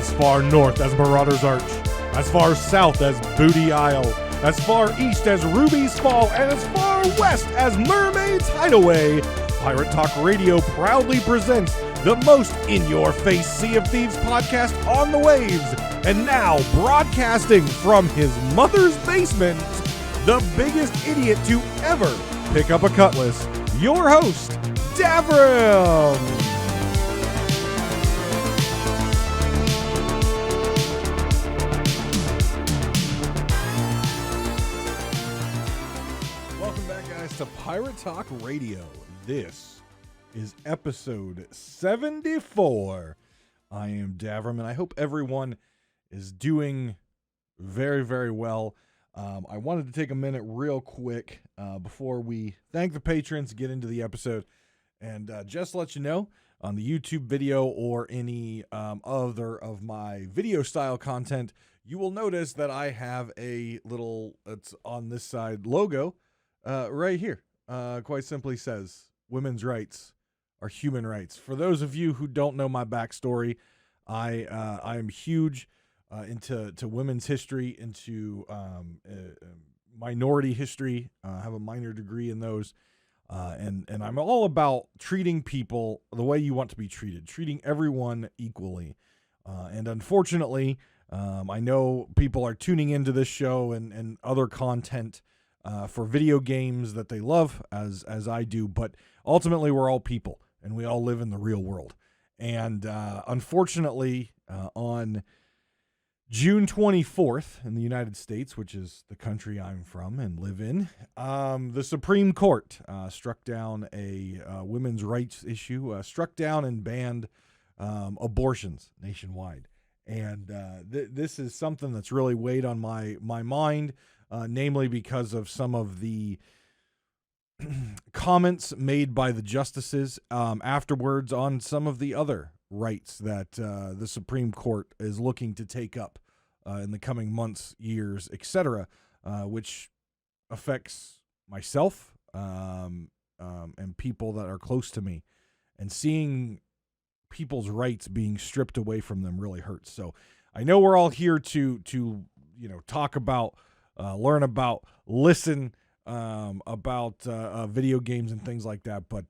As far north as Marauder's Arch, as far south as Booty Isle, as far east as Ruby's Fall, and as far west as Mermaid's Hideaway, Pirate Talk Radio proudly presents the most in-your-face Sea of Thieves podcast on the waves. And now, broadcasting from his mother's basement, the biggest idiot to ever pick up a cutlass, your host, Davrim. To Pirate Talk Radio. This is episode 74. I am Davrim, and I hope everyone is doing very, very well. I wanted to take a minute real quick before we thank the patrons, get into the episode, and just let you know, on the YouTube video or any other of my video style content, you will notice that I have a little, it's on this side, logo right here. Quite simply says, women's rights are human rights. For those of you who don't know my backstory, I am huge into women's history, into minority history. I have a minor degree in those. And I'm all about treating people the way you want to be treated, treating everyone equally. And unfortunately, I know people are tuning into this show and other content for video games that they love, as I do, but ultimately we're all people and we all live in the real world. And unfortunately, on June 24th in the United States, which is the country I'm from and live in, the Supreme Court struck down a women's rights issue, struck down and banned abortions nationwide. And this is something that's really weighed on my mind. Namely because of some of the comments made by the justices afterwards on some of the other rights that the Supreme Court is looking to take up in the coming months, years, etc., which affects myself and people that are close to me. And seeing people's rights being stripped away from them really hurts. So I know we're all here to talk about, learn about, listen about video games and things like that. But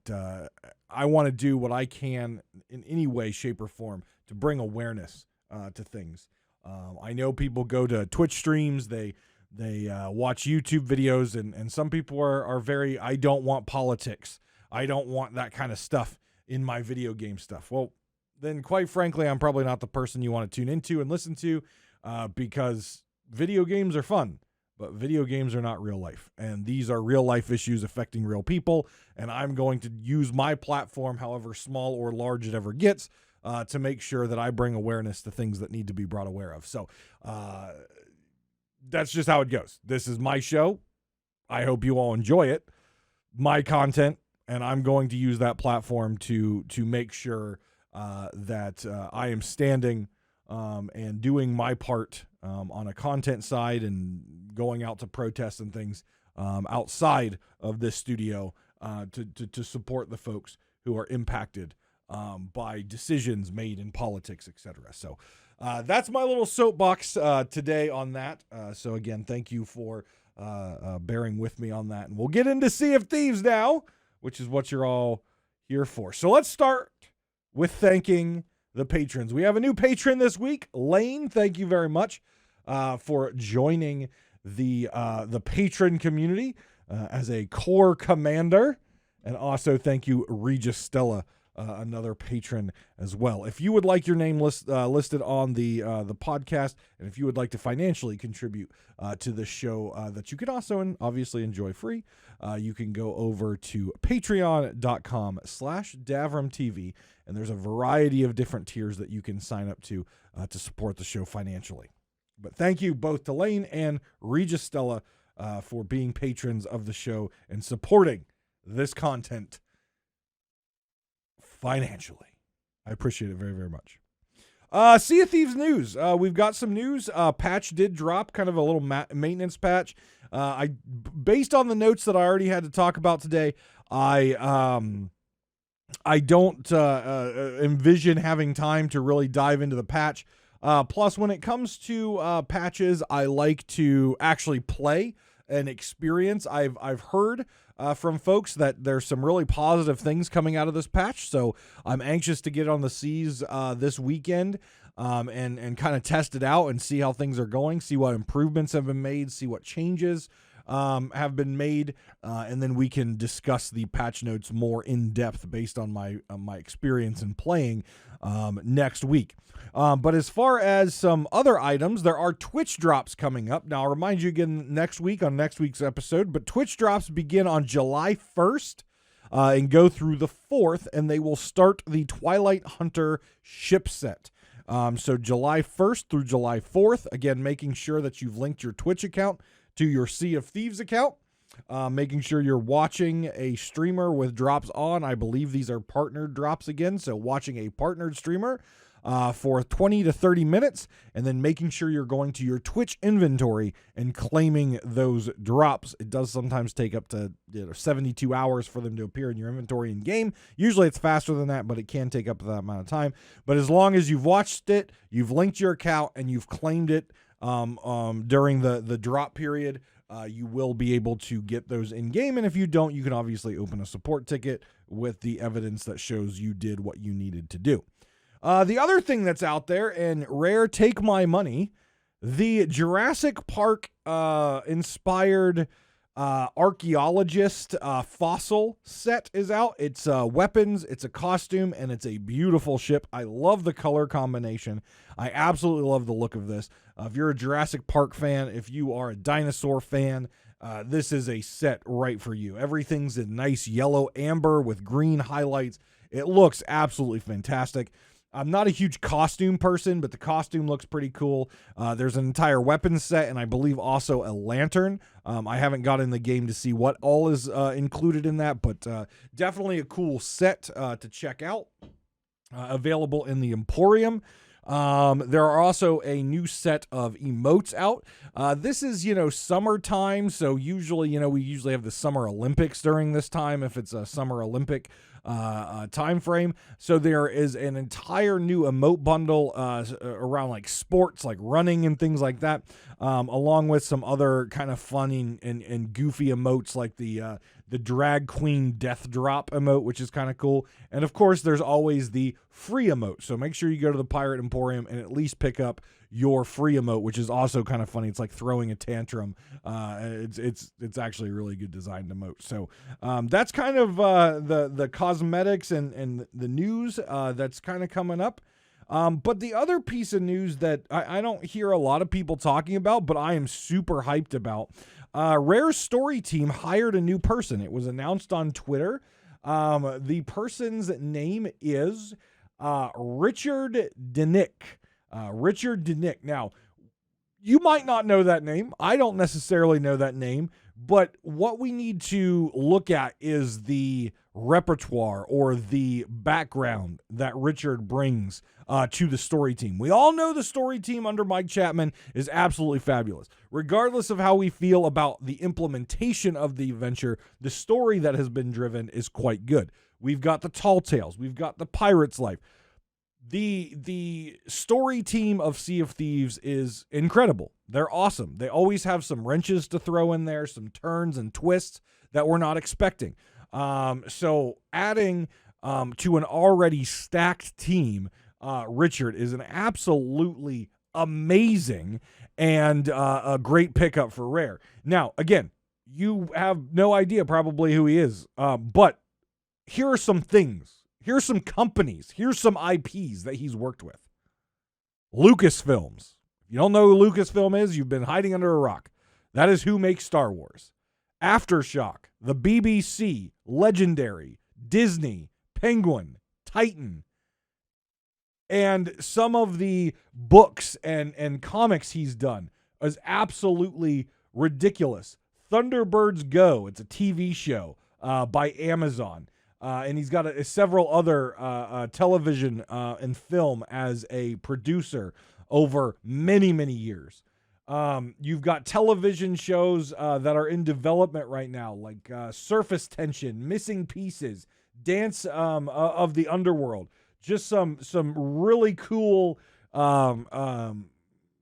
I want to do what I can in any way, shape, or form to bring awareness to things. I know people go to Twitch streams, they watch YouTube videos, and some people are very, I don't want politics. I don't want that kind of stuff in my video game stuff. Well, then quite frankly, I'm probably not the person you want to tune into and listen to because video games are fun. But video games are not real life, and these are real life issues affecting real people, and I'm going to use my platform, however small or large it ever gets, to make sure that I bring awareness to things that need to be brought aware of. So that's just how it goes. This is my show. I hope you all enjoy it, my content, and I'm going to use that platform to make sure that I am standing and doing my part on a content side and going out to protests and things outside of this studio to support the folks who are impacted by decisions made in politics, etc. So that's my little soapbox today on that. So again, thank you for bearing with me on that. And we'll get into Sea of Thieves now, which is what you're all here for. So let's start with thanking the patrons. We have a new patron this week, Lane. Thank you very much for joining the patron community as a core commander, and also thank you, Regis Stella, another patron as well. If you would like your name listed on the podcast, and if you would like to financially contribute to the show that you can also obviously enjoy free, you can go over to patreon.com/DavrimTV, and there's a variety of different tiers that you can sign up to support the show financially. But thank you both to Lane and Regis Stella for being patrons of the show and supporting this content financially. I appreciate it very, very much. Sea of Thieves news. We've got some news. Patch did drop, kind of a little maintenance patch. Based on the notes that I already had to talk about today, I don't envision having time to really dive into the patch. Plus, when it comes to patches, I like to actually play and experience. I've heard from folks that there's some really positive things coming out of this patch, so I'm anxious to get on the seas this weekend and kind of test it out and see how things are going, see what improvements have been made, see what changes have been made, and then we can discuss the patch notes more in depth based on my experience in playing next week. But as far as some other items, there are Twitch drops coming up. Now, I'll remind you again next week on next week's episode, but Twitch drops begin on July 1st and go through the 4th, and they will start the Twilight Hunter ship set. So July 1st through July 4th, again, making sure that you've linked your Twitch account to your Sea of Thieves account, making sure you're watching a streamer with drops on. I believe these are partnered drops again, so watching a partnered streamer for 20 to 30 minutes, and then making sure you're going to your Twitch inventory and claiming those drops. It does sometimes take up to 72 hours for them to appear in your inventory in game. Usually it's faster than that, but it can take up that amount of time. But as long as you've watched it, you've linked your account, and you've claimed it during the drop period, you will be able to get those in game. And if you don't, you can obviously open a support ticket with the evidence that shows you did what you needed to do. The other thing that's out there, and Rare, take my money, the Jurassic Park inspired archaeologist fossil set is out. It's weapons, it's a costume, and it's a beautiful ship. I love the color combination. I absolutely love the look of this. If you're a Jurassic Park fan, if you are a dinosaur fan, this is a set right for you. Everything's in nice yellow amber with green highlights. It looks absolutely fantastic. I'm not a huge costume person, but the costume looks pretty cool. There's an entire weapons set, and I believe also a lantern. I haven't got in the game to see what all is included in that, but definitely a cool set to check out. Available in the Emporium. There are also a new set of emotes out. This is, summertime, so usually, we usually have the Summer Olympics during this time if it's a Summer Olympic time frame. So there is an entire new emote bundle around like sports, like running and things like that, along with some other kind of fun and goofy emotes like the drag queen death drop emote, which is kind of cool. And of course, there's always the free emote. So make sure you go to the Pirate Emporium and at least pick up your free emote, which is also kind of funny. It's like throwing a tantrum. It's actually a really good designed emote. So that's kind of the cosmetics and the news that's kind of coming up. But the other piece of news that I don't hear a lot of people talking about, but I am super hyped about, Rare's story team hired a new person. It was announced on Twitter. The person's name is Richard Dinnick. Richard Dinnick. Now, you might not know that name. I don't necessarily know that name, but what we need to look at is the repertoire or the background that Richard brings to the story team. We all know the story team under Mike Chapman is absolutely fabulous. Regardless of how we feel about the implementation of the adventure, the story that has been driven is quite good. We've got the Tall Tales. We've got the Pirate's Life. The story team of Sea of Thieves is incredible. They're awesome. They always have some wrenches to throw in there, some turns and twists that we're not expecting. So adding to an already stacked team, Richard is an absolutely amazing and a great pickup for Rare. Now, again, you have no idea probably who he is, but here are some things. Here's some companies. Here's some IPs that he's worked with. Lucasfilms. If you don't know who Lucasfilm is, you've been hiding under a rock. That is who makes Star Wars. Aftershock, the BBC, Legendary, Disney, Penguin, Titan, and some of the books and comics he's done is absolutely ridiculous. Thunderbirds Go, it's a TV show by Amazon. And he's got several other television and film as a producer over many, many years. You've got television shows that are in development right now, like Surface Tension, Missing Pieces, Dance of the Underworld. Just some really cool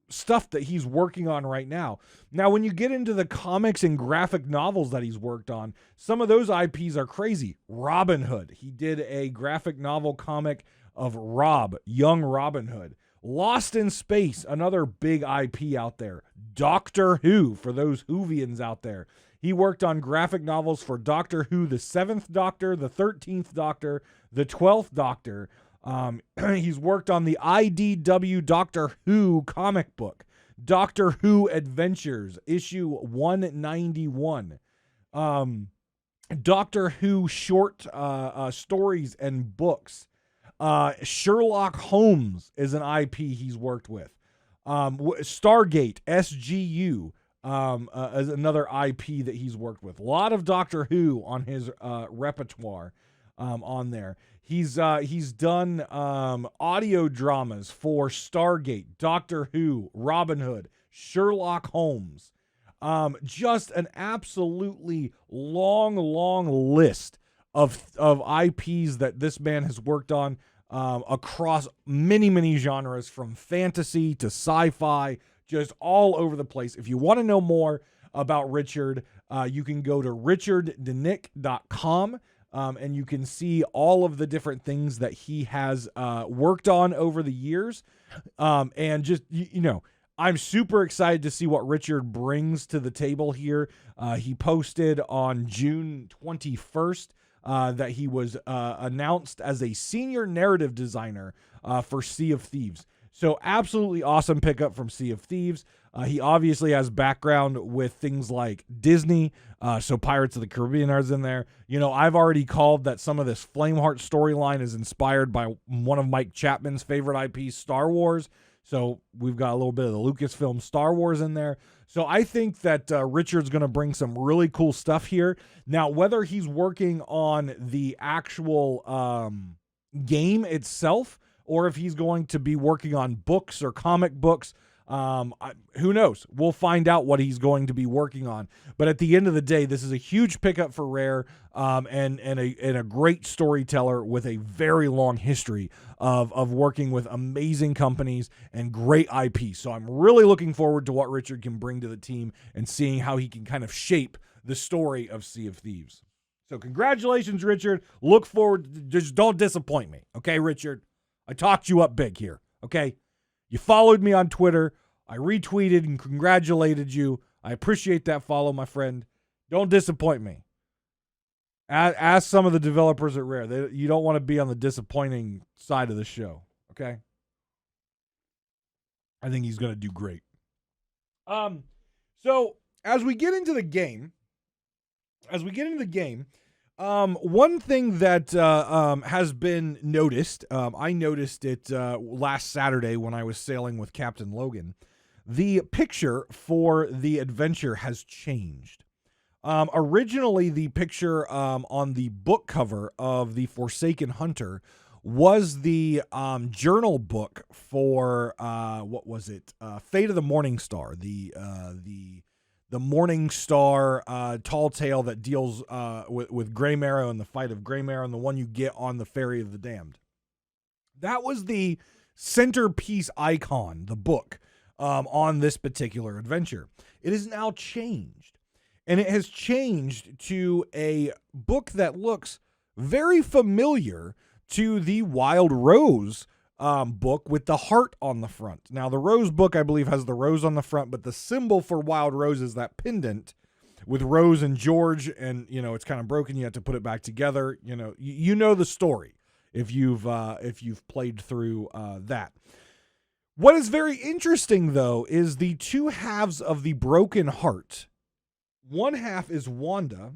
stuff that he's working on right now. Now, when you get into the comics and graphic novels that he's worked on, some of those IPs are crazy. Robin Hood. He did a graphic novel comic of young Robin Hood. Lost in Space, another big IP out there. Doctor Who, for those Whovians out there. He worked on graphic novels for Doctor Who, the 7th Doctor, the 13th Doctor, the 12th Doctor. He's worked on the IDW Doctor Who comic book, Doctor Who Adventures, issue 191. Doctor Who short stories and books. Sherlock Holmes is an IP he's worked with. Stargate, SGU, is another IP that he's worked with. A lot of Doctor Who on his repertoire on there. He's done audio dramas for Stargate, Doctor Who, Robin Hood, Sherlock Holmes. Just an absolutely long list of IPs that this man has worked on across many genres, from fantasy to sci-fi, just all over the place. If you want to know more about Richard, you can go to richarddinnick.com. And you can see all of the different things that he has worked on over the years. And just, I'm super excited to see what Richard brings to the table here. He posted on June 21st that he was announced as a senior narrative designer for Sea of Thieves. So absolutely awesome pickup from Sea of Thieves. He obviously has background with things like Disney, so Pirates of the Caribbean is in there. I've already called that some of this Flameheart storyline is inspired by one of Mike Chapman's favorite IPs, Star Wars. So we've got a little bit of the Lucasfilm Star Wars in there. So I think that Richard's going to bring some really cool stuff here. Now, whether he's working on the actual game itself, or if he's going to be working on books or comic books, who knows? We'll find out what he's going to be working on. But at the end of the day, this is a huge pickup for Rare, and a great storyteller with a very long history of working with amazing companies and great IP. So I'm really looking forward to what Richard can bring to the team and seeing how he can kind of shape the story of Sea of Thieves. So congratulations, Richard. Look forward. Just don't disappoint me. Okay, Richard? I talked you up big here. Okay? You followed me on Twitter. I retweeted and congratulated you. I appreciate that follow, my friend. Don't disappoint me. Ask some of the developers at Rare. You don't want to be on the disappointing side of the show. Okay? I think he's going to do great. So as we get into the game, one thing that has been noticed, I noticed it last Saturday when I was sailing with Captain Logan. The picture for the adventure has changed. Originally, the picture on the book cover of the Forsaken Hunter was the journal book for what was it? Fate of the Morning Star, the Morning Star tall tale that deals with Grey Marrow and the fight of Grey Marrow, and the one you get on the Ferry of the Damned. That was the centerpiece icon, the book, on this particular adventure. It is now changed, and it has changed to a book that looks very familiar to the Wild Rose book with the heart on the front. Now, the Rose book, I believe, has the rose on the front, but the symbol for Wild Rose is that pendant with Rose and George, and it's kind of broken. You have to put it back together. You know the story if you've played through that. What is very interesting, though, is the two halves of the broken heart. One half is Wanda,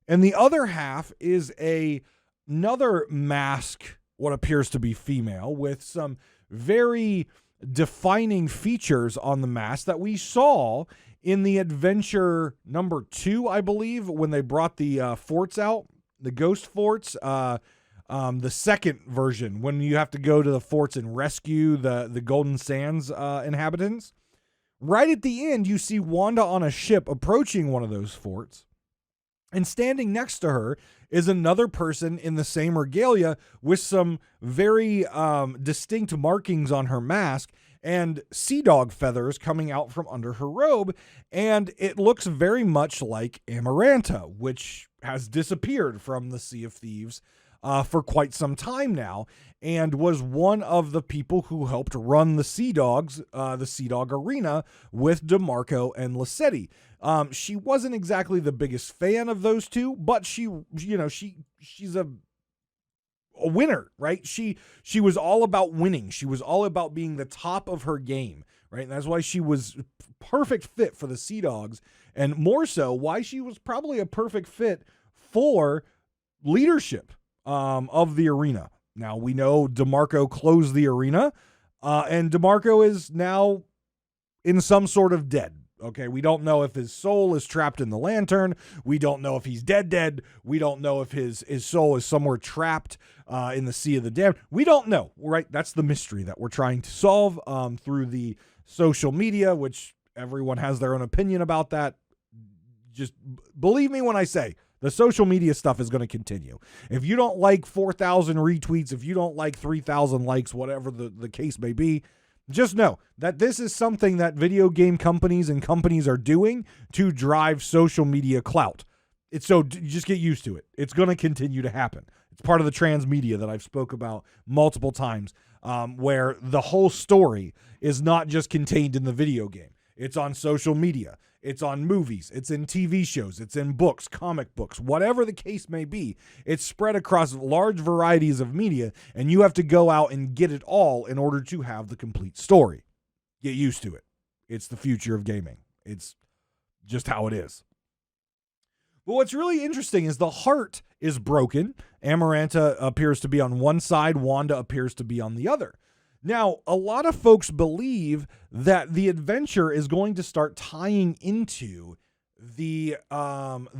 and the other half is another mask, what appears to be female, with some very defining features on the mask that we saw in the adventure number 2, I believe, when they brought the forts out, the ghost forts, the second version, when you have to go to the forts and rescue the Golden Sands inhabitants. Right at the end, you see Wanda on a ship approaching one of those forts, And standing next to her is another person in the same regalia with some very distinct markings on her mask and sea dog feathers coming out from under her robe. And it looks very much like Amaranta, which has disappeared from the Sea of Thieves for quite some time now, and was one of the people who helped run the Sea Dogs, the Sea Dog Arena, with DeMarco and Lassetti. She wasn't exactly the biggest fan of those two, but she's a winner, right? She was all about winning. She was all about being the top of her game, right? And that's why she was perfect fit for the Sea Dogs, and more so why she was probably a perfect fit for leadership of the arena. Now, we know DeMarco closed the arena, and DeMarco is now in some sort of dead. Okay, we don't know if his soul is trapped in the lantern. We don't know if he's dead. We don't know if his soul is somewhere trapped in the Sea of the Damned. We don't know, right? That's the mystery that we're trying to solve through the social media, which everyone has their own opinion about that. Just believe me when I say the social media stuff is going to continue. If you don't like 4,000 retweets, if you don't like 3,000 likes, whatever the case may be, just know that this is something that video game companies and companies are doing to drive social media clout. You just get used to it. It's going to continue to happen. It's part of the transmedia that I've spoke about multiple times, where the whole story is not just contained in the video game. It's on social media. It's on movies. It's in TV shows. It's in books, comic books, whatever the case may be. It's spread across large varieties of media, and you have to go out and get it all in order to have the complete story. Get used to it. It's the future of gaming. It's just how it is. But what's really interesting is the heart is broken. Amaranta appears to be on one side. Wanda appears to be on the other. Now, a lot of folks believe that the adventure is going to start tying into the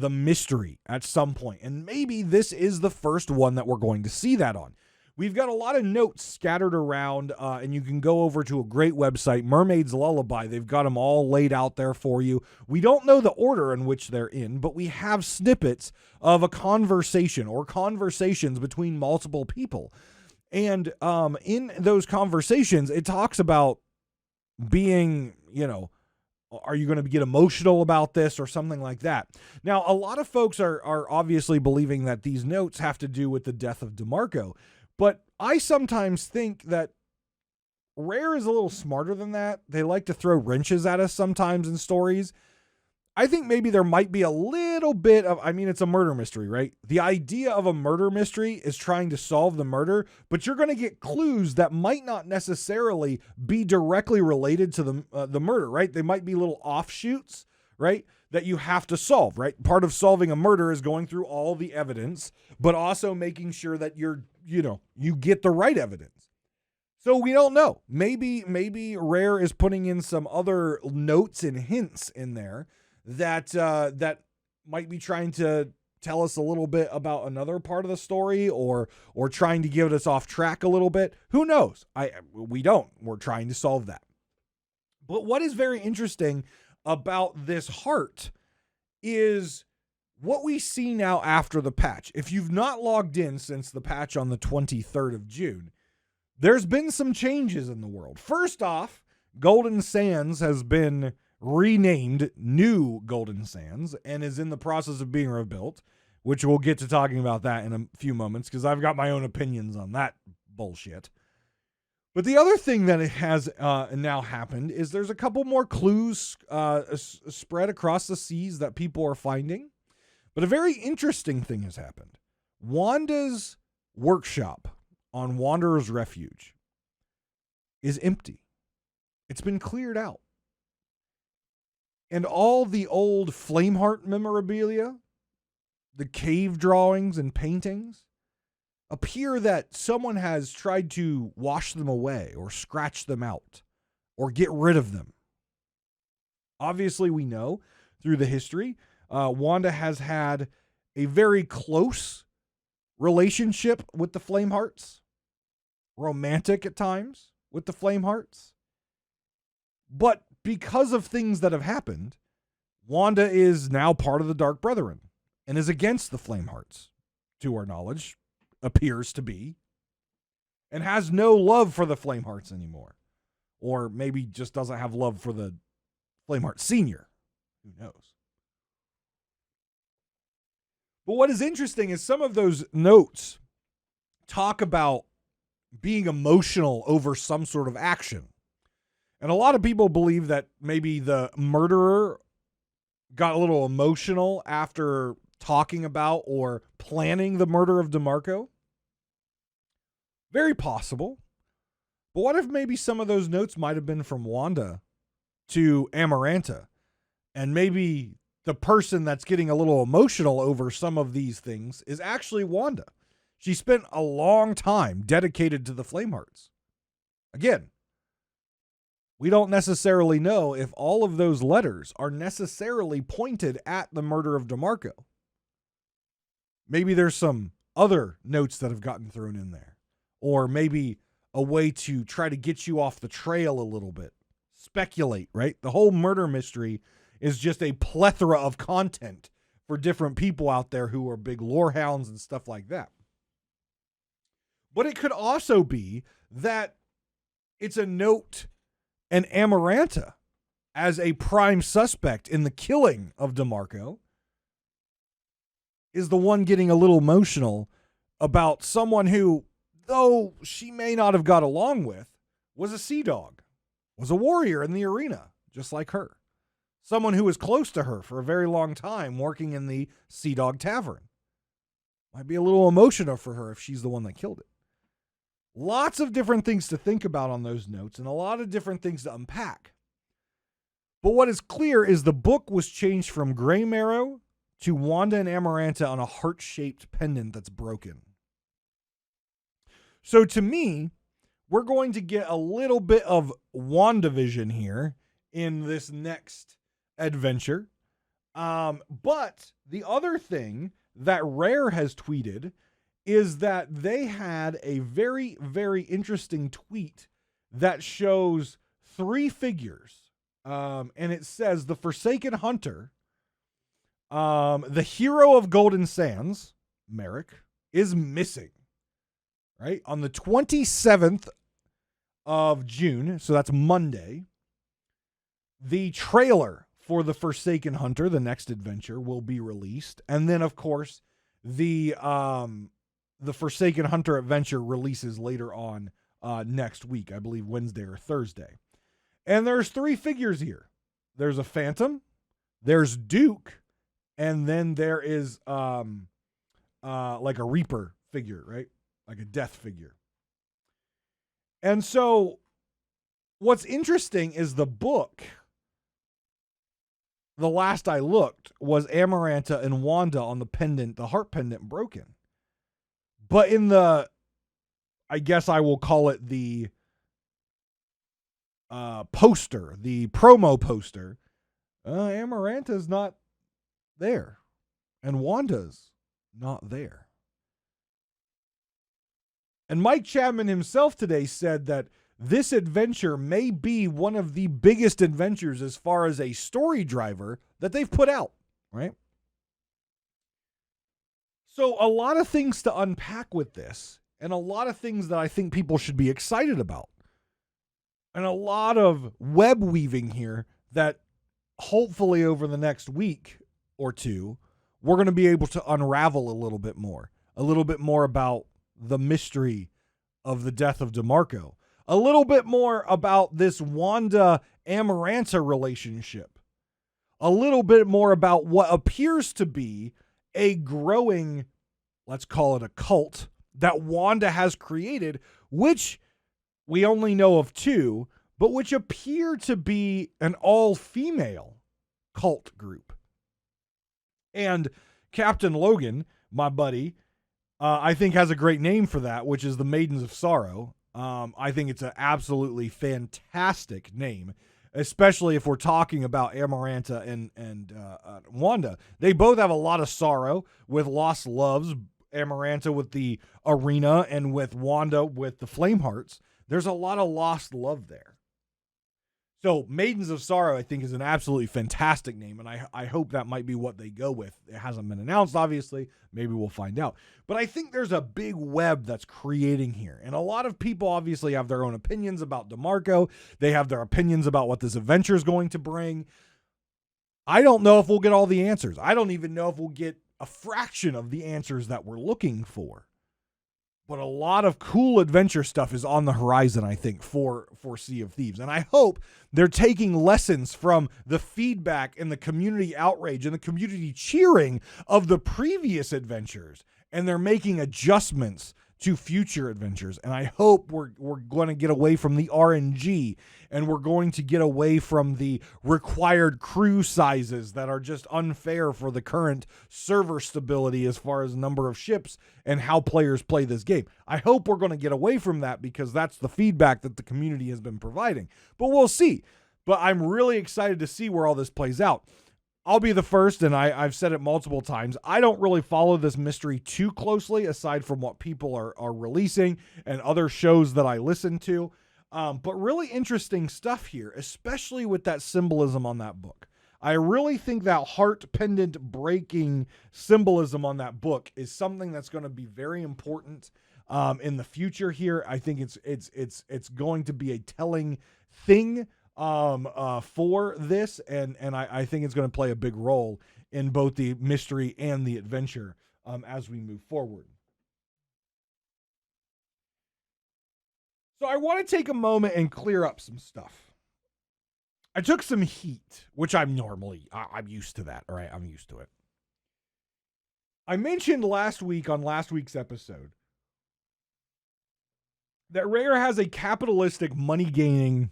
mystery at some point, and maybe this is the first one that we're going to see that on. We've got a lot of notes scattered around, and you can go over to a great website, Mermaid's Lullaby. They've got them all laid out there for you. We don't know the order in which they're in, but we have snippets of a conversation or conversations between multiple people. And in those conversations, it talks about being, are you going to get emotional about this or something like that? Now, a lot of folks are obviously believing that these notes have to do with the death of DeMarco, but I sometimes think that Rare is a little smarter than that. They like to throw wrenches at us sometimes in stories. I think maybe there might be a little bit of, it's a murder mystery, right? The idea of a murder mystery is trying to solve the murder, but you're going to get clues that might not necessarily be directly related to the murder, right? They might be little offshoots, right, that you have to solve, right? Part of solving a murder is going through all the evidence, but also making sure that you get the right evidence. So we don't know. Maybe Rare is putting in some other notes and hints in there that might be trying to tell us a little bit about another part of the story, or trying to get us off track a little bit. Who knows? We don't. We're trying to solve that. But what is very interesting about this heart is what we see now after the patch. If you've not logged in since the patch on the 23rd of June, there's been some changes in the world. First off, Golden Sands has been renamed New Golden Sands and is in the process of being rebuilt, which we'll get to talking about that in a few moments because I've got my own opinions on that bullshit. But the other thing that has now happened is there's a couple more clues spread across the seas that people are finding. But a very interesting thing has happened. Wanda's workshop on Wanderer's Refuge is empty. It's been cleared out. And all the old Flameheart memorabilia, the cave drawings and paintings, appear that someone has tried to wash them away or scratch them out or get rid of them. Obviously, we know through the history, Wanda has had a very close relationship with the Flamehearts, romantic at times with the Flamehearts. But because of things that have happened, Wanda is now part of the Dark Brethren. and is against the Flamehearts, to our knowledge, appears to be, and has no love for the Flamehearts anymore. Or maybe just doesn't have love for the Flameheart Senior. Who knows? But what is interesting is some of those notes talk about being emotional over some sort of action. And a lot of people believe that maybe the murderer got a little emotional after talking about or planning the murder of DeMarco. Very possible. But what if maybe some of those notes might have been from Wanda to Amaranta? And maybe the person that's getting a little emotional over some of these things is actually Wanda. She spent a long time dedicated to the Flamehearts. Again, we don't necessarily know if all of those letters are necessarily pointed at the murder of DeMarco. Maybe there's some other notes that have gotten thrown in there. Or maybe a way to try to get you off the trail a little bit. Speculate, right? The whole murder mystery is just a plethora of content for different people out there who are big lore hounds and stuff like that. But it could also be that it's a note and Amaranta as a prime suspect in the killing of DeMarco is the one getting a little emotional about someone who, though she may not have got along with, was a sea dog, was a warrior in the arena, just like her. Someone who was close to her for a very long time working in the Sea Dog Tavern. Might be a little emotional for her if she's the one that killed it. Lots of different things to think about on those notes and a lot of different things to unpack. But what is clear is the book was changed from Grey Marrow to Wanda and Amaranta on a heart-shaped pendant that's broken. So to me, we're going to get a little bit of WandaVision here in this next adventure. But the other thing that Rare has tweeted is that they had a very, very interesting tweet that shows 3 figures. And it says the Forsaken Hunter, the hero of Golden Sands, Merrick, is missing. Right? On the 27th of June, so that's Monday, the trailer for the Forsaken Hunter, the next adventure, will be released. And then, of course, the Forsaken Hunter adventure releases later on next week, I believe Wednesday or Thursday. And there's 3 figures here. There's a Phantom, there's Duke, and then there is like a Reaper figure, right? Like a Death figure. And so what's interesting is the book, the last I looked, was Amaranta and Wanda on the pendant, the heart pendant broken. But in the, I guess I will call it the poster, the promo poster, Amaranta's not there. And Wanda's not there. And Mike Chapman himself today said that this adventure may be one of the biggest adventures as far as a story driver that they've put out, right? So a lot of things to unpack with this, and a lot of things that I think people should be excited about. And a lot of web weaving here that hopefully over the next week or two, we're going to be able to unravel a little bit more about the mystery of the death of DeMarco, a little bit more about this Wanda Amaranta relationship, a little bit more about what appears to be a growing, let's call it a cult, that Wanda has created, which we only know of 2, but which appear to be an all-female cult group. And Captain Logan, my buddy, I think has a great name for that, which is the Maidens of Sorrow. I think it's an absolutely fantastic name, especially if we're talking about Amaranta and Wanda. They both have a lot of sorrow with lost loves, Amaranta with the arena and with Wanda with the Flamehearts. There's a lot of lost love there. So Maidens of Sorrow, I think, is an absolutely fantastic name, and I hope that might be what they go with. It hasn't been announced, obviously. Maybe we'll find out. But I think there's a big web that's creating here, and a lot of people obviously have their own opinions about DeMarco. They have their opinions about what this adventure is going to bring. I don't know if we'll get all the answers. I don't even know if we'll get a fraction of the answers that we're looking for. But a lot of cool adventure stuff is on the horizon, I think, for Sea of Thieves. And I hope they're taking lessons from the feedback and the community outrage and the community cheering of the previous adventures, and they're making adjustments to future adventures. And I hope we're going to get away from the RNG, and we're going to get away from the required crew sizes that are just unfair for the current server stability as far as number of ships and how players play this game. I hope we're going to get away from that, because that's the feedback that the community has been providing. But we'll see. But I'm really excited to see where all this plays out. I'll be the first, and I've said it multiple times, I don't really follow this mystery too closely, aside from what people are releasing and other shows that I listen to. But really interesting stuff here, especially with that symbolism on that book. I really think that heart pendant breaking symbolism on that book is something that's going to be very important in the future here. I think it's going to be a telling thing for this, and I think it's going to play a big role in both the mystery and the adventure as we move forward. So I want to take a moment and clear up some stuff. I took some heat, which I'm used to that. All right, I'm used to it. I mentioned last week on last week's episode that Rare has a capitalistic money gaining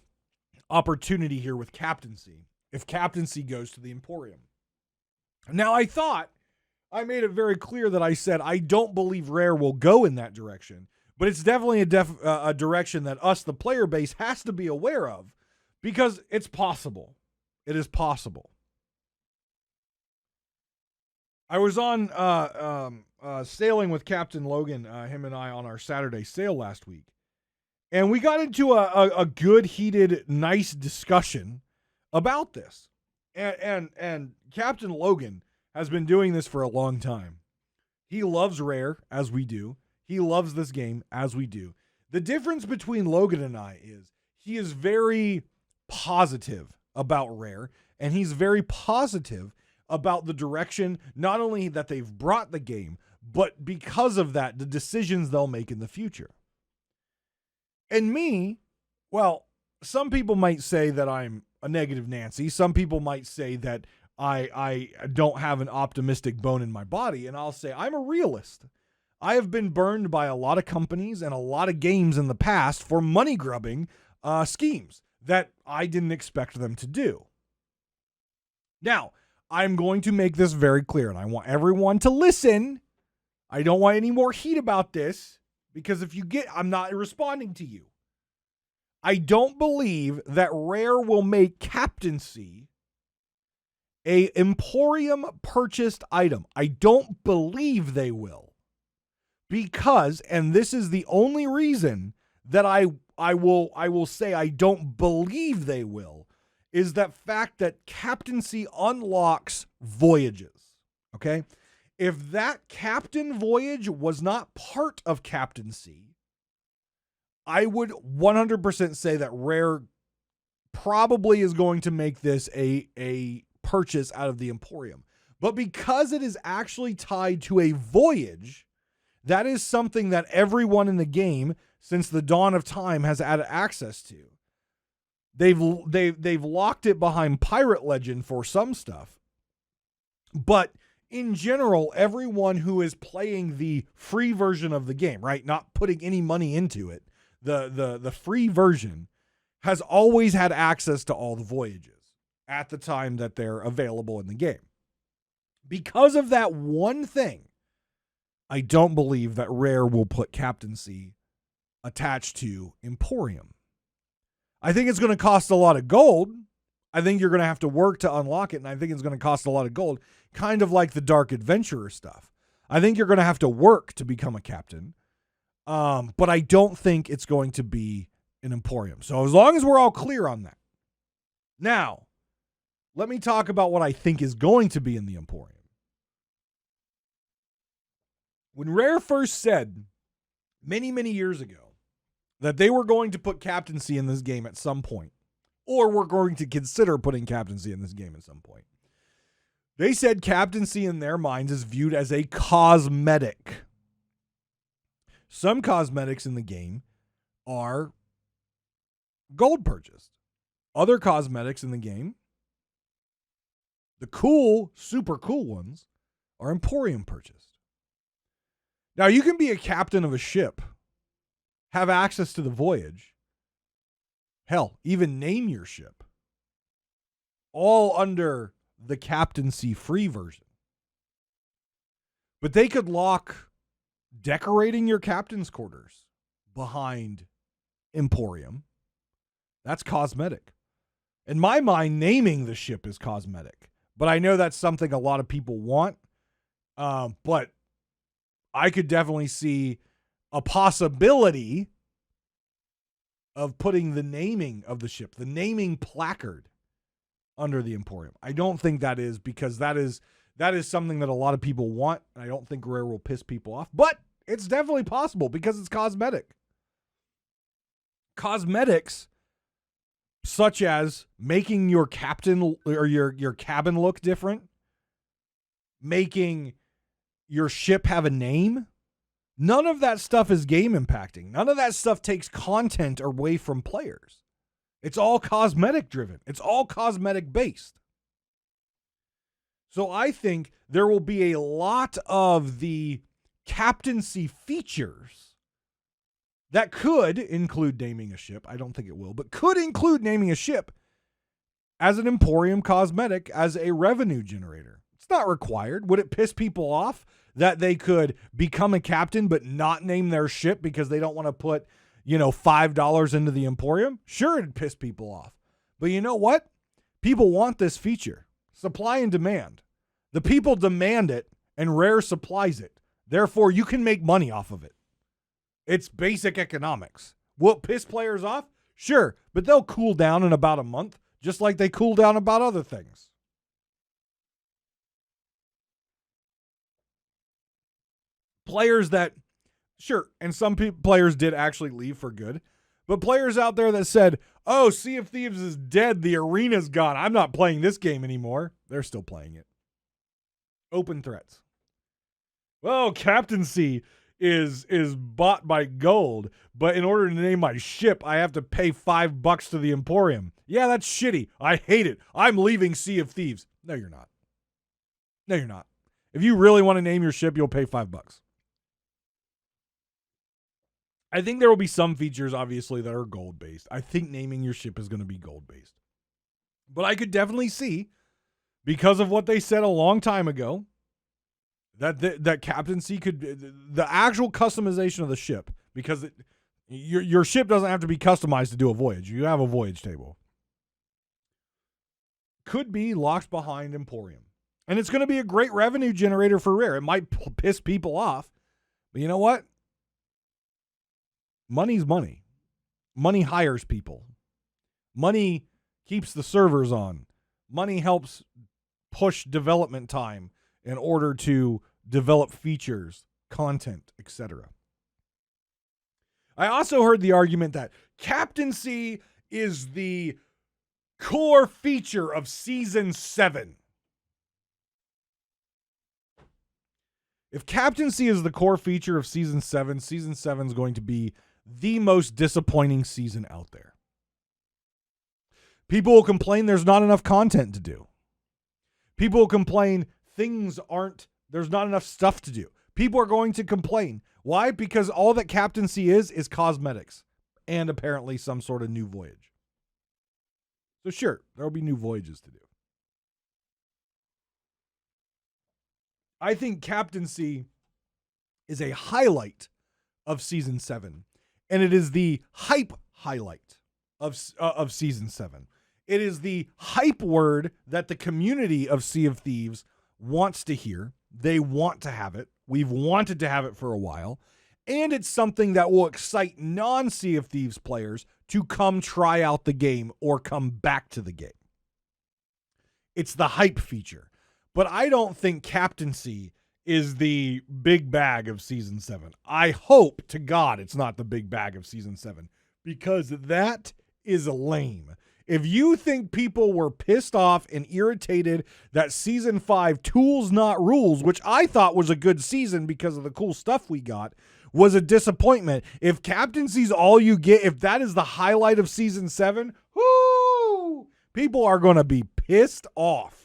opportunity here with captaincy if captaincy goes to the Emporium. Now, I thought I made it very clear that I said I don't believe Rare will go in that direction, but it's definitely a direction that us, the player base, has to be aware of, because it's possible. It is possible. I was on sailing with Captain Logan, him and I, on our Saturday sail last week. And we got into a good, heated, nice discussion about this. And Captain Logan has been doing this for a long time. He loves Rare, as we do. He loves this game, as we do. The difference between Logan and I is he is very positive about Rare, and he's very positive about the direction, not only that they've brought the game, but because of that, the decisions they'll make in the future. And me, well, some people might say that I'm a negative Nancy. Some people might say that I don't have an optimistic bone in my body. And I'll say I'm a realist. I have been burned by a lot of companies and a lot of games in the past for money grubbing schemes that I didn't expect them to do. Now, I'm going to make this very clear, and I want everyone to listen. I don't want any more heat about this, because if you get, I'm not responding to you. I don't believe that Rare will make captaincy a Emporium purchased item. I don't believe they will. Because, and this is the only reason that I will say I don't believe they will, is that fact that captaincy unlocks voyages. Okay? If that captain voyage was not part of captaincy, I would 100% say that Rare probably is going to make this a purchase out of the Emporium. But because it is actually tied to a voyage, that is something that everyone in the game since the dawn of time has had access to. They've locked it behind Pirate Legend for some stuff. But in general, everyone who is playing the free version of the game, right, not putting any money into it, the free version, has always had access to all the voyages at the time that they're available in the game. Because of that one thing, I don't believe that Rare will put captaincy attached to Emporium. I think it's going to cost a lot of gold. I think you're going to have to work to unlock it, and I think it's going to cost a lot of gold, kind of like the Dark Adventurer stuff. I think you're going to have to work to become a captain, but I don't think it's going to be an Emporium. So as long as we're all clear on that, Now, let me talk about what I think is going to be in the Emporium. When Rare first said many, many years ago that they were going to put captaincy in this game at some point, or were going to consider putting captaincy in this game at some point, they said captaincy in their minds is viewed as a cosmetic. Some cosmetics in the game are gold purchased. Other cosmetics in the game, the cool, super cool ones, are Emporium purchased. Now, you can be a captain of a ship, have access to the voyage, hell, even name your ship, all under the captaincy free version. But they could lock decorating your captain's quarters behind Emporium. That's cosmetic. In my mind, naming the ship is cosmetic. But I know that's something a lot of people want. But I could definitely see a possibility of putting the naming of the ship, the naming placard, under the Emporium. I don't think that is, because that is something that a lot of people want, and I don't think Rare will piss people off. But it's definitely possible because it's cosmetic. Cosmetics, such as making your captain or your cabin look different, making your ship have a name, none of that stuff is game impacting. None of that stuff takes content away from players. It's all cosmetic driven. It's all cosmetic based. So I think there will be a lot of the captaincy features that could include naming a ship. I don't think it will, but could include naming a ship as an Emporium cosmetic, as a revenue generator. It's not required. Would it piss people off that they could become a captain but not name their ship because they don't want to put, $5 into the Emporium? Sure, it'd piss people off. But you know what? People want this feature. Supply and demand. The people demand it, and Rare supplies it. Therefore, you can make money off of it. It's basic economics. Will it piss players off? Sure, but they'll cool down in about a month, just like they cool down about other things. Players that, sure, and some players did actually leave for good, but players out there that said, oh, Sea of Thieves is dead, the arena's gone, I'm not playing this game anymore, they're still playing it. Open threats. Well, captaincy is bought by gold, but in order to name my ship, I have to pay $5 to the Emporium. Yeah, that's shitty. I hate it. I'm leaving Sea of Thieves. No, you're not. No, you're not. If you really want to name your ship, you'll pay $5. I think there will be some features, obviously, that are gold-based. I think naming your ship is going to be gold-based. But I could definitely see, because of what they said a long time ago, that captaincy could, the actual customization of the ship, because your ship doesn't have to be customized to do a voyage. You have a voyage table. Could be locked behind Emporium. And it's going to be a great revenue generator for Rare. It might piss people off, but you know what? Money's money. Money hires people. Money keeps the servers on. Money helps push development time in order to develop features, content, etc. I also heard the argument that captaincy is the core feature of Season 7. If captaincy is the core feature of Season 7 is going to be the most disappointing season out there. People will complain there's not enough content to do. People will complain there's not enough stuff to do. People are going to complain. Why? Because all that captaincy is cosmetics and apparently some sort of new voyage. So sure, there will be new voyages to do. I think captaincy is a highlight of Season 7, and it is the hype highlight of Season 7. It is the hype word that the community of Sea of Thieves wants to hear. They want to have it. We've wanted to have it for a while. And it's something that will excite non-Sea of Thieves players to come try out the game or come back to the game. It's the hype feature. But I don't think captaincy is the big bag of season 7. I hope to God it's not the big bag of season 7, because that is lame. If you think people were pissed off and irritated that season 5 Tools Not Rules, which I thought was a good season because of the cool stuff we got, was a disappointment. If captaincy's all you get, if that is the highlight of season 7, whoo, people are going to be pissed off.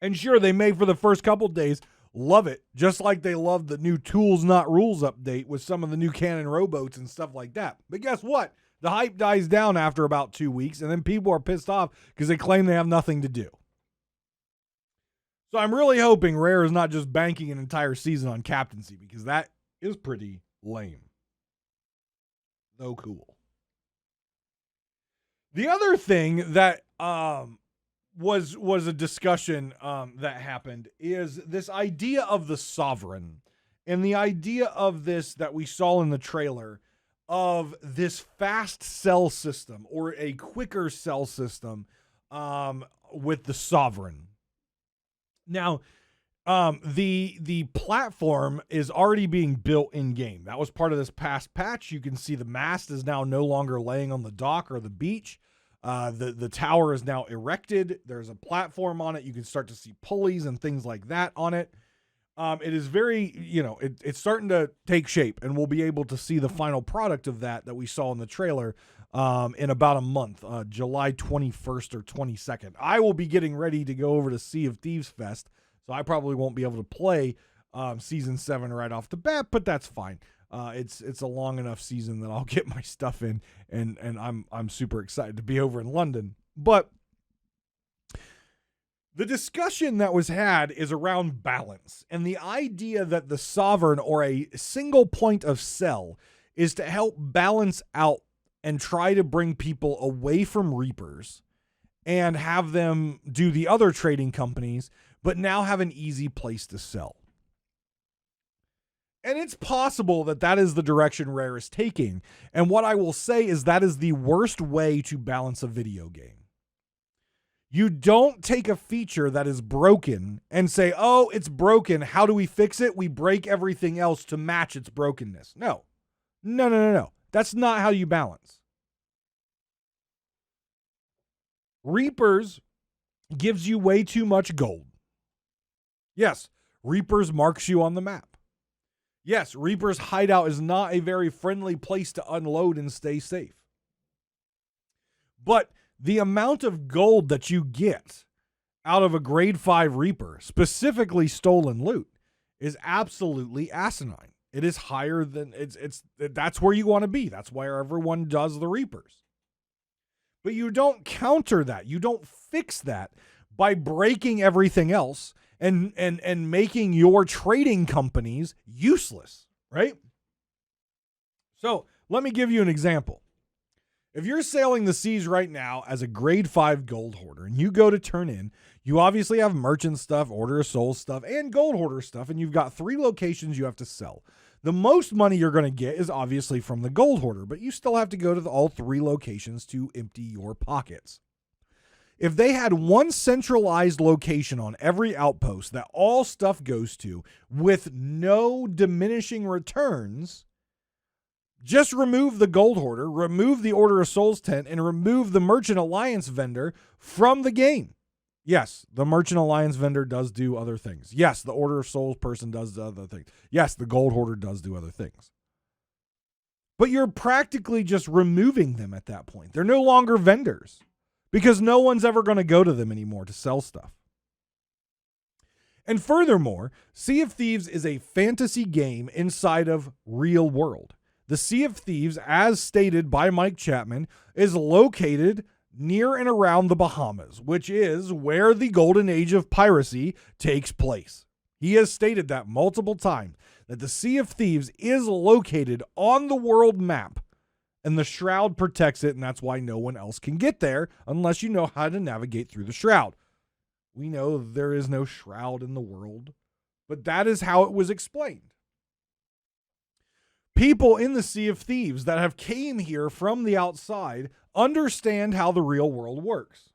And sure, they may for the first couple days love it, just like they loved the new Tools Not Rules update with some of the new cannon rowboats and stuff like that. But guess what? The hype dies down after about 2 weeks, and then people are pissed off because they claim they have nothing to do. So I'm really hoping Rare is not just banking an entire season on captaincy, because that is pretty lame. Though cool. The other thing that was a discussion that happened is this idea of the sovereign, and the idea of this that we saw in the trailer of this fast sell system, or a quicker sell system with the sovereign. Now, the platform is already being built in game. That was part of this past patch. You can see the mast is now no longer laying on the dock or the beach. The tower is now erected. There's a platform on it. You can start to see pulleys and things like that on it. It is very, it's starting to take shape, and we'll be able to see the final product of that we saw in the trailer in about a month, July 21st or 22nd. I will be getting ready to go over to Sea of Thieves Fest, so I probably won't be able to play Season 7 right off the bat, but that's fine. It's a long enough season that I'll get my stuff in, and I'm super excited to be over in London. But the discussion that was had is around balance, and the idea that the sovereign, or a single point of sell, is to help balance out and try to bring people away from Reapers and have them do the other trading companies, but now have an easy place to sell. And it's possible that that is the direction Rare is taking. And what I will say is that is the worst way to balance a video game. You don't take a feature that is broken and say, oh, it's broken. How do we fix it? We break everything else to match its brokenness. No. That's not how you balance. Reapers gives you way too much gold. Yes, Reapers marks you on the map. Yes, Reaper's hideout is not a very friendly place to unload and stay safe. But the amount of gold that you get out of a grade 5 Reaper, specifically stolen loot, is absolutely asinine. It is higher than that's where you want to be. That's why everyone does the Reapers. But you don't counter that. You don't fix that by breaking everything else and making your trading companies useless, right? So let me give you an example. If you're sailing the seas right now as a grade 5 gold hoarder and you go to turn in, you obviously have merchant stuff, Order of Souls stuff, and gold hoarder stuff, and you've got 3 locations you have to sell. The most money you're going to get is obviously from the gold hoarder, but you still have to go to all 3 locations to empty your pockets. If they had one centralized location on every outpost that all stuff goes to with no diminishing returns, just remove the gold hoarder, remove the Order of Souls tent, and remove the Merchant Alliance vendor from the game. Yes, the Merchant Alliance vendor does do other things. Yes, the Order of Souls person does other things. Yes, the gold hoarder does do other things. But you're practically just removing them at that point. They're no longer vendors because no one's ever going to go to them anymore to sell stuff. And furthermore, Sea of Thieves is a fantasy game inside of real world. The Sea of Thieves, as stated by Mike Chapman, is located near and around the Bahamas, which is where the golden age of piracy takes place. He has stated that multiple times, that the Sea of Thieves is located on the world map, and the Shroud protects it, and that's why no one else can get there unless you know how to navigate through the Shroud. We know there is no Shroud in the world, but that is how it was explained. People in the Sea of Thieves that have came here from the outside understand how the real world works.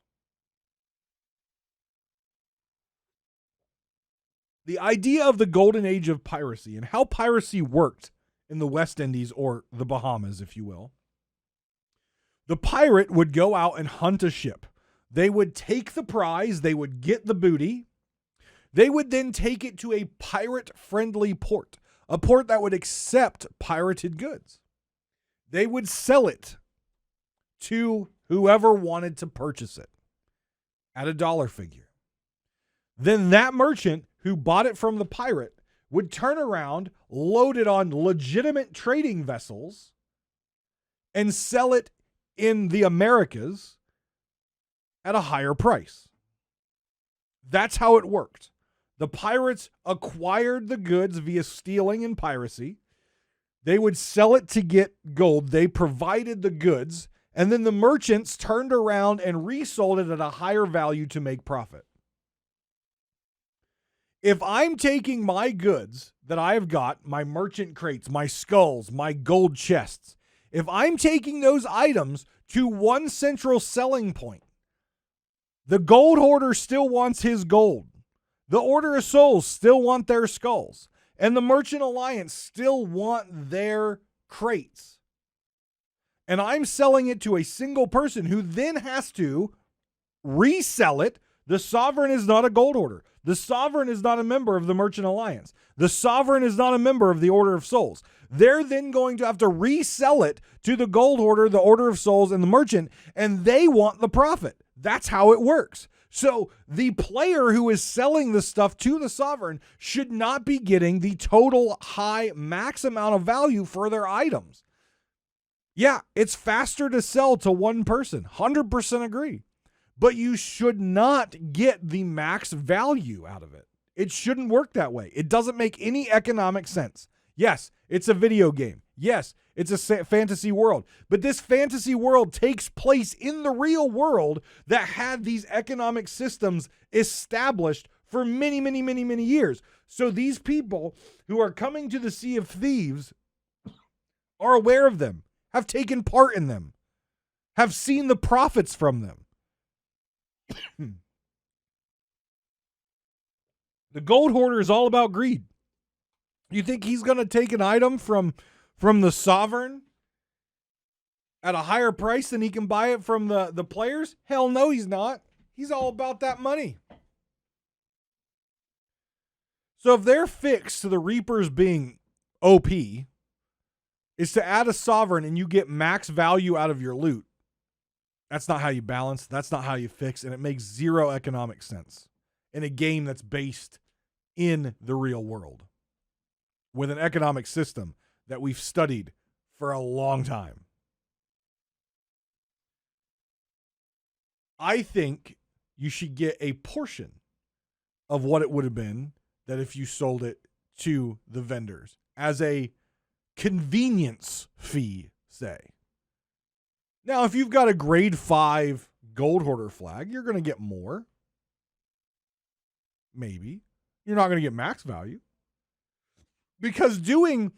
The idea of the golden age of piracy and how piracy worked in the West Indies, or the Bahamas, if you will. The pirate would go out and hunt a ship. They would take the prize, they would get the booty. They would then take it to a pirate-friendly port, a port that would accept pirated goods. They would sell it to whoever wanted to purchase it at a dollar figure. Then that merchant who bought it from the pirate would turn around, load it on legitimate trading vessels, and sell it in the Americas at a higher price. That's how it worked. The pirates acquired the goods via stealing and piracy. They would sell it to get gold. They provided the goods, and then the merchants turned around and resold it at a higher value to make profit. If I'm taking my goods that I've got, my merchant crates, my skulls, my gold chests, if I'm taking those items to one central selling point, the gold hoarder still wants his gold. The Order of Souls still want their skulls. And the Merchant Alliance still want their crates. And I'm selling it to a single person who then has to resell it. The Sovereign is not a gold hoarder. The Sovereign is not a member of the Merchant Alliance. The Sovereign is not a member of the Order of Souls. They're then going to have to resell it to the gold hoarder, the Order of Souls, and the Merchant, and they want the profit. That's how it works. So the player who is selling the stuff to the Sovereign should not be getting the total high max amount of value for their items. Yeah, it's faster to sell to one person. 100% agree. But you should not get the max value out of it. It shouldn't work that way. It doesn't make any economic sense. Yes, it's a video game. Yes, it's a fantasy world. But this fantasy world takes place in the real world that had these economic systems established for many, many, many, many years. So these people who are coming to the Sea of Thieves are aware of them, have taken part in them, have seen the profits from them. The gold hoarder is all about greed. You think he's going to take an item from the Sovereign at a higher price than he can buy it from the players? Hell no, he's not. He's all about that money. So if their fix to the Reapers being OP is to add a Sovereign and you get max value out of your loot, that's not how you balance. That's not how you fix. And it makes zero economic sense in a game that's based in the real world with an economic system that we've studied for a long time. I think you should get a portion of what it would have been that if you sold it to the vendors as a convenience fee, say. Now, if you've got a grade 5 gold hoarder flag, you're going to get more. Maybe. You're not going to get max value. Because giving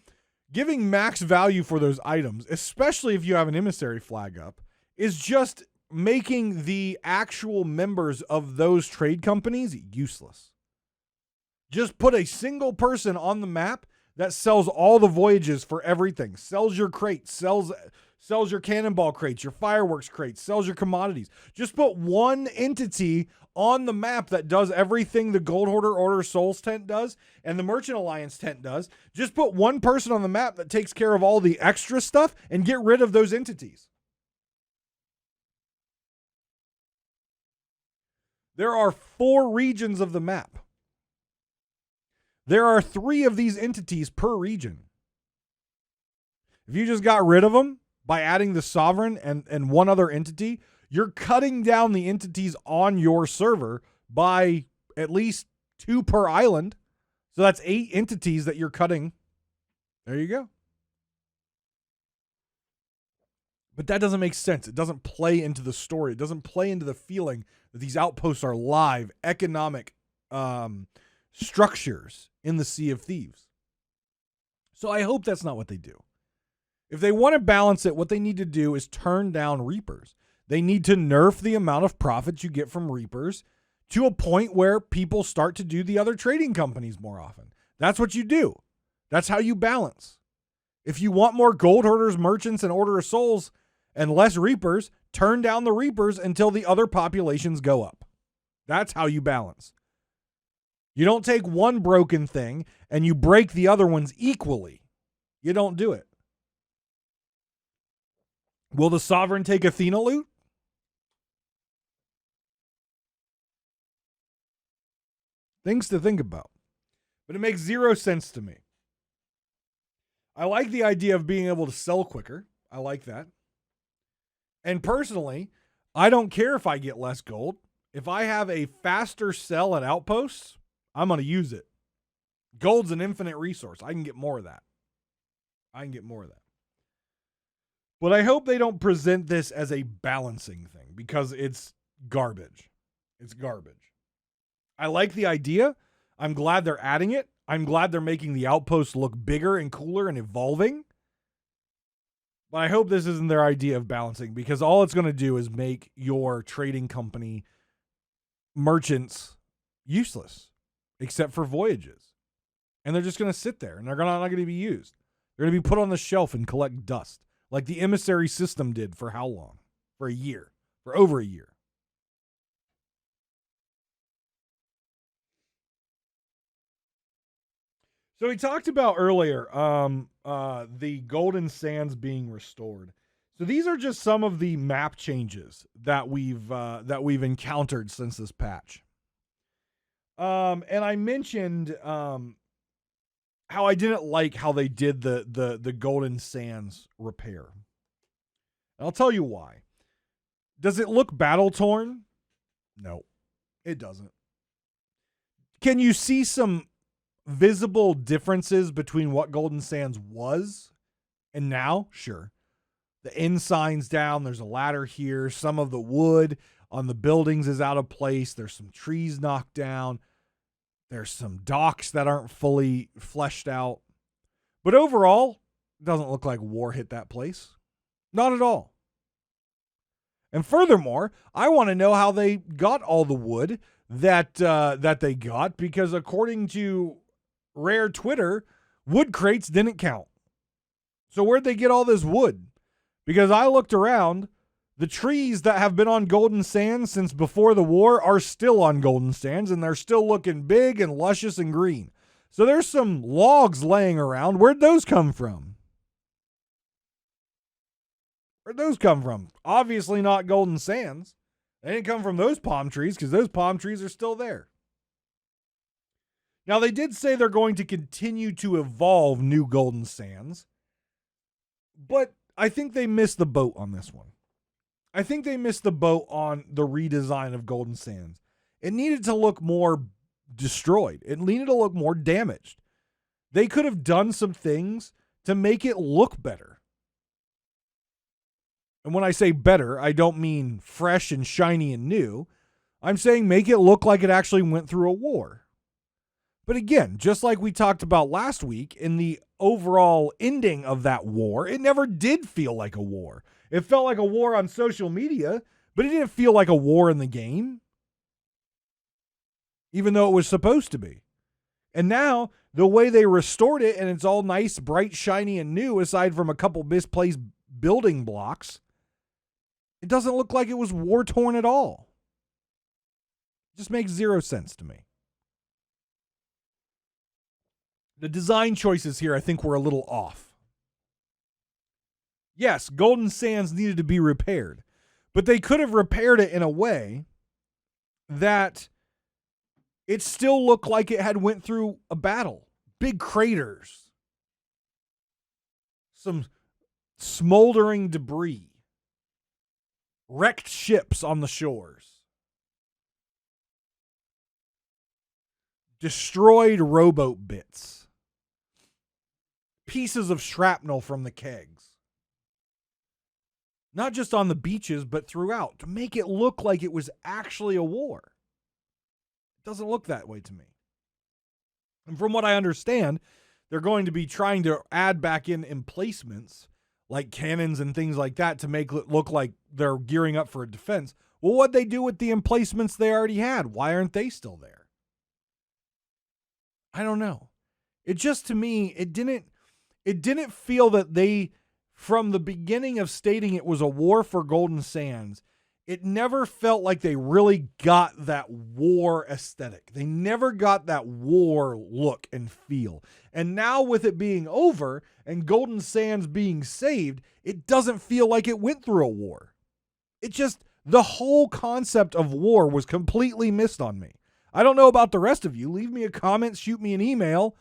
max value for those items, especially if you have an emissary flag up, is just making the actual members of those trade companies useless. Just put a single person on the map that sells all the voyages for everything, sells your crates, sells your cannonball crates, your fireworks crates, sells your commodities. Just put one entity on the map that does everything the Gold Hoarder Order Souls tent does and the Merchant Alliance tent does. Just put one person on the map that takes care of all the extra stuff and get rid of those entities. There are 4 regions of the map. There are 3 of these entities per region. If you just got rid of them by adding the Sovereign and one other entity, you're cutting down the entities on your server by at least 2 per island. So that's 8 entities that you're cutting. There you go. But that doesn't make sense. It doesn't play into the story. It doesn't play into the feeling that these outposts are live economic structures in the Sea of Thieves. So I hope that's not what they do. If they want to balance it, what they need to do is turn down Reapers. They need to nerf the amount of profits you get from Reapers to a point where people start to do the other trading companies more often. That's what you do. That's how you balance. If you want more gold hoarders, merchants, and Order of Souls and less Reapers, turn down the Reapers until the other populations go up. That's how you balance. You don't take one broken thing and you break the other ones equally. You don't do it. Will the Sovereign take Athena loot? Things to think about. But it makes zero sense to me. I like the idea of being able to sell quicker. I like that. And personally, I don't care if I get less gold. If I have a faster sell at outposts, I'm going to use it. Gold's an infinite resource. I can get more of that. But I hope they don't present this as a balancing thing because it's garbage. It's garbage. I like the idea. I'm glad they're adding it. I'm glad they're making the outposts look bigger and cooler and evolving. But I hope this isn't their idea of balancing because all it's going to do is make your trading company merchants useless, except for voyages. And they're just going to sit there and they're not going to be used. They're going to be put on the shelf and collect dust, like the emissary system did for how long? For a year. For over a year. So we talked about earlier the Golden Sands being restored. So these are just some of the map changes that we've encountered since this patch. And I mentioned how I didn't like how they did the Golden Sands repair. And I'll tell you why. Does it look battle torn? No, it doesn't. Can you see some visible differences between what Golden Sands was and now? Sure. The ensign's down. There's a ladder here. Some of the wood on the buildings is out of place. There's some trees knocked down. There's some docks that aren't fully fleshed out. But overall, it doesn't look like war hit that place. Not at all. And furthermore, I want to know how they got all the wood that they got, because according to Rare Twitter, wood crates didn't count. So where'd they get all this wood? Because I looked around, the trees that have been on Golden Sands since before the war are still on Golden Sands, and they're still looking big and luscious and green. So there's some logs laying around. Where'd those come from? Where'd those come from? Obviously not Golden Sands. They didn't come from those palm trees because those palm trees are still there. Now, they did say they're going to continue to evolve new Golden Sands, but I think they missed the boat on this one. I think they missed the boat on the redesign of Golden Sands. It needed to look more destroyed. It needed to look more damaged. They could have done some things to make it look better. And when I say better, I don't mean fresh and shiny and new. I'm saying make it look like it actually went through a war. But again, just like we talked about last week, in the overall ending of that war, it never did feel like a war. It felt like a war on social media, but it didn't feel like a war in the game, even though it was supposed to be. And now, the way they restored it, and it's all nice, bright, shiny, and new, aside from a couple misplaced building blocks, it doesn't look like it was war-torn at all. It just makes zero sense to me. The design choices here, I think, were a little off. Yes, Golden Sands needed to be repaired, but they could have repaired it in a way that it still looked like it had went through a battle. Big craters. Some smoldering debris. Wrecked ships on the shores. Destroyed rowboat bits. Pieces of shrapnel from the kegs. Not just on the beaches, but throughout, to make it look like it was actually a war. It doesn't look that way to me. And from what I understand, they're going to be trying to add back in emplacements like cannons and things like that to make it look like they're gearing up for a defense. Well, what'd they do with the emplacements they already had? Why aren't they still there? I don't know. It just, to me, it didn't feel that they, from the beginning of stating it was a war for Golden Sands, it never felt like they really got that war aesthetic. They never got that war look and feel. And now with it being over and Golden Sands being saved, it doesn't feel like it went through a war. It just, the whole concept of war was completely missed on me. I don't know about the rest of you. Leave me a comment, shoot me an email,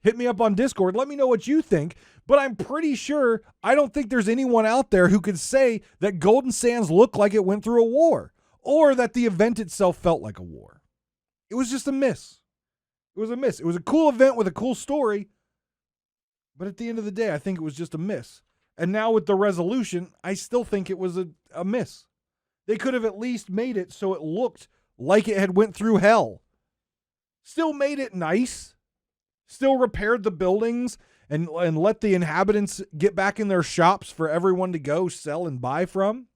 hit me up on Discord. Let me know what you think. But I'm pretty sure I don't think there's anyone out there who could say that Golden Sands looked like it went through a war or that the event itself felt like a war. It was just a miss. It was a miss. It was a cool event with a cool story. But at the end of the day, I think it was just a miss. And now with the resolution, I still think it was a miss. They could have at least made it so it looked like it had went through hell. Still made it nice. Still repaired the buildings and let the inhabitants get back in their shops for everyone to go sell and buy from.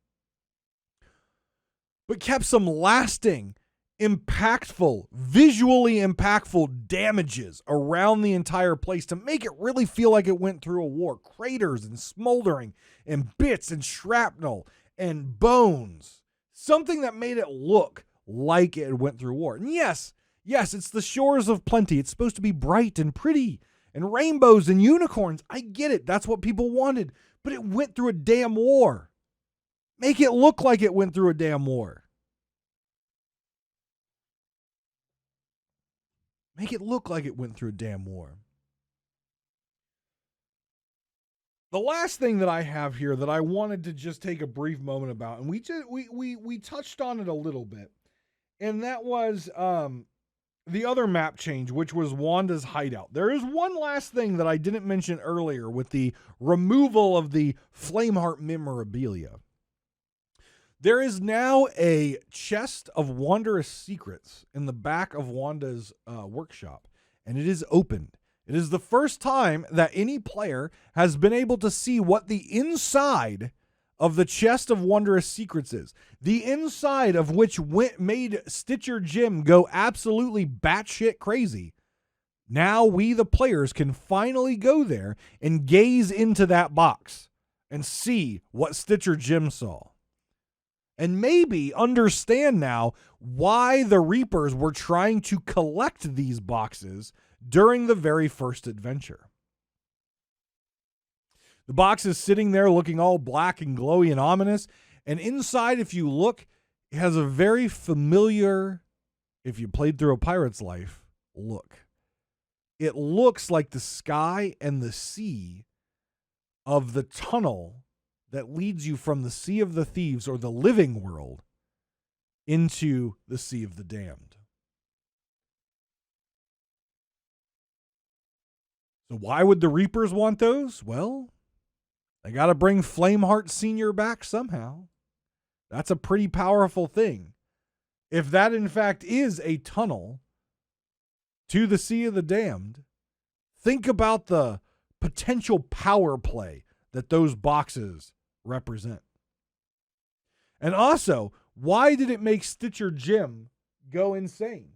But kept some lasting, impactful, visually impactful damages around the entire place to make it really feel like it went through a war. Craters and smoldering and bits and shrapnel and bones. Something that made it look like it went through war. And yes, it's the shores of plenty. It's supposed to be bright and pretty and rainbows and unicorns. I get it. That's what people wanted. But it went through a damn war. Make it look like it went through a damn war. Make it look like it went through a damn war. The last thing that I have here that I wanted to just take a brief moment about, and we touched on it a little bit, and that was the other map change, which was Wanda's hideout. There is one last thing that I didn't mention earlier with the removal of the Flameheart memorabilia. There is now a chest of wondrous secrets in the back of Wanda's workshop, and it is opened. It is the first time that any player has been able to see what the inside of the chest of wondrous secrets is. The inside of which made Stitcher Jim go absolutely batshit crazy. Now we, the players, can finally go there and gaze into that box and see what Stitcher Jim saw. And maybe understand now why the Reapers were trying to collect these boxes during the very first adventure. The box is sitting there looking all black and glowy and ominous. And inside, if you look, it has a very familiar, if you played through a pirate's life, look. It looks like the sky and the sea of the tunnel that leads you from the Sea of the Thieves or the living world into the Sea of the Damned. So why would the Reapers want those? Well, they got to bring Flameheart Sr. back somehow. That's a pretty powerful thing. If that, in fact, is a tunnel to the Sea of the Damned, think about the potential power play that those boxes represent. And also, why did it make Stitcher Jim go insane?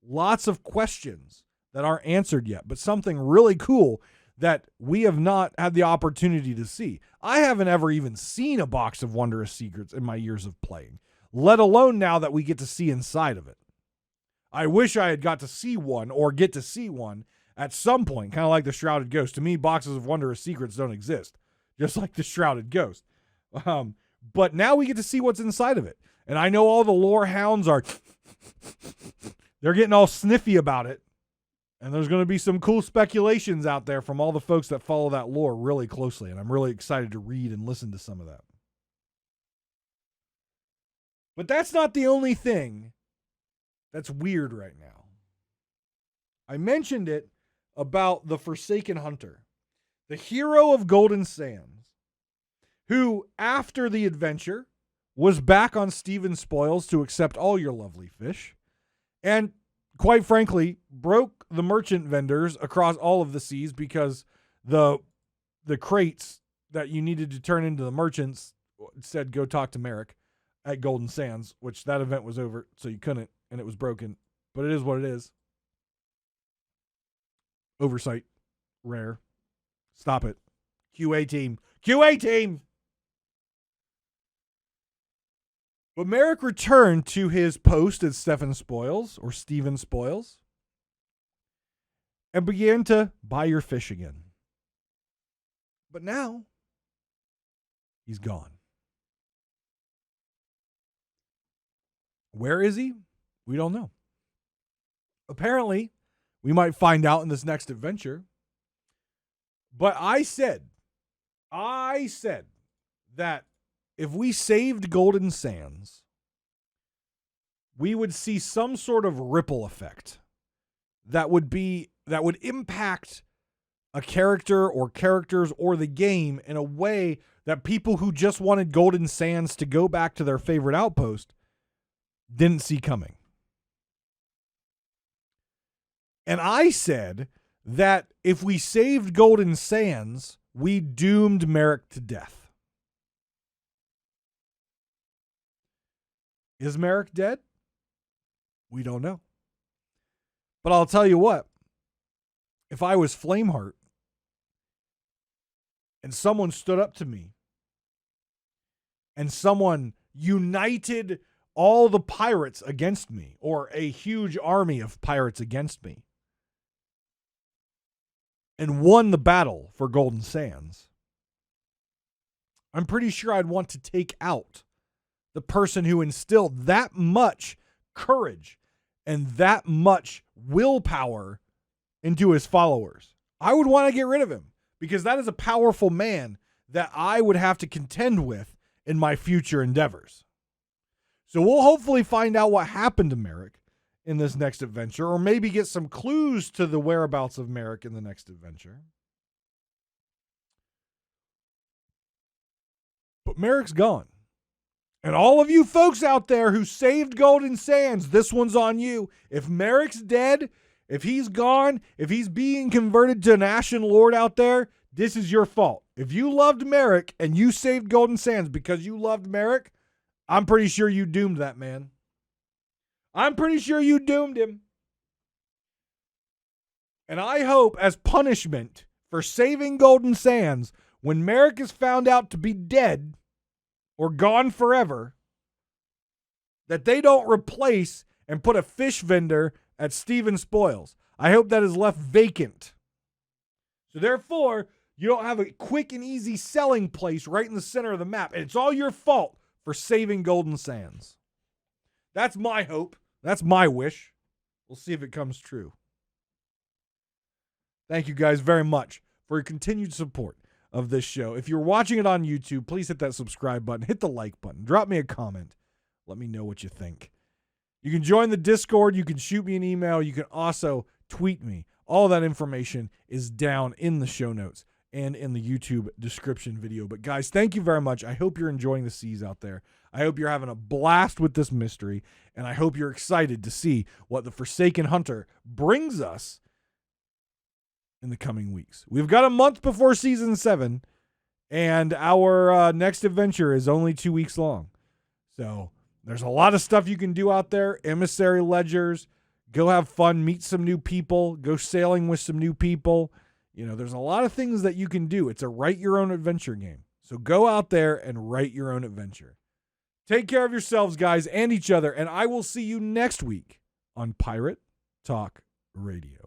Lots of questions that aren't answered yet, but something really cool that we have not had the opportunity to see. I haven't ever even seen a box of wondrous secrets in my years of playing, let alone now that we get to see inside of it. I wish I had got to see one or get to see one at some point, kind of like the Shrouded Ghost. To me, boxes of wondrous secrets don't exist, just like the Shrouded Ghost. But now we get to see what's inside of it. And I know all the lore hounds are, they're getting all sniffy about it. And there's going to be some cool speculations out there from all the folks that follow that lore really closely. And I'm really excited to read and listen to some of that. But that's not the only thing that's weird right now. I mentioned it about the Forsaken Hunter, the hero of Golden Sands, who, after the adventure, was back on Stephen Spoils to accept all your lovely fish, and quite frankly, broke the merchant vendors across all of the seas because the crates that you needed to turn into the merchants said go talk to Merrick at Golden Sands, which that event was over, so you couldn't, and it was broken. But it is what it is. Oversight. Rare. Stop it. QA team. QA team! But Merrick returned to his post at Stephen Spoils, and began to buy your fish again. But now, he's gone. Where is he? We don't know. Apparently, we might find out in this next adventure. But I said that if we saved Golden Sands, we would see some sort of ripple effect that would impact a character or characters or the game in a way that people who just wanted Golden Sands to go back to their favorite outpost didn't see coming. And I said that if we saved Golden Sands, we doomed Merrick to death. Is Merrick dead? We don't know. But I'll tell you what. If I was Flameheart and someone stood up to me and someone united all the pirates against me, or a huge army of pirates against me, and won the battle for Golden Sands, I'm pretty sure I'd want to take out the person who instilled that much courage and that much willpower into his followers. I would want to get rid of him because that is a powerful man that I would have to contend with in my future endeavors. So we'll hopefully find out what happened to Merrick in this next adventure, or maybe get some clues to the whereabouts of Merrick in the next adventure. But Merrick's gone. And all of you folks out there who saved Golden Sands, this one's on you. If Merrick's dead, if he's gone, if he's being converted to an Ashen Lord out there, this is your fault. If you loved Merrick and you saved Golden Sands because you loved Merrick, I'm pretty sure you doomed that man. I'm pretty sure you doomed him. And I hope, as punishment for saving Golden Sands, when Merrick is found out to be dead or gone forever, that they don't replace and put a fish vendor at Stephen Spoils. I hope that is left vacant. So therefore, you don't have a quick and easy selling place right in the center of the map. And it's all your fault for saving Golden Sands. That's my hope. That's my wish. We'll see if it comes true. Thank you guys very much for your continued support of this show. If you're watching it on YouTube, please hit that subscribe button, hit the like button, drop me a comment. Let me know what you think. You can join the Discord. You can shoot me an email. You can also tweet me. All that information is down in the show notes and in the YouTube description video. But guys, thank you very much. I hope you're enjoying the seas out there. I hope you're having a blast with this mystery, and I hope you're excited to see what the Forsaken Hunter brings us in the coming weeks. We've got a month before Season 7, and our next adventure is only 2 weeks long. So there's a lot of stuff you can do out there. Emissary ledgers. Go have fun. Meet some new people. Go sailing with some new people. You know, there's a lot of things that you can do. It's a write your own adventure game. So go out there and write your own adventure. Take care of yourselves, guys, and each other, and I will see you next week on Pirate Talk Radio.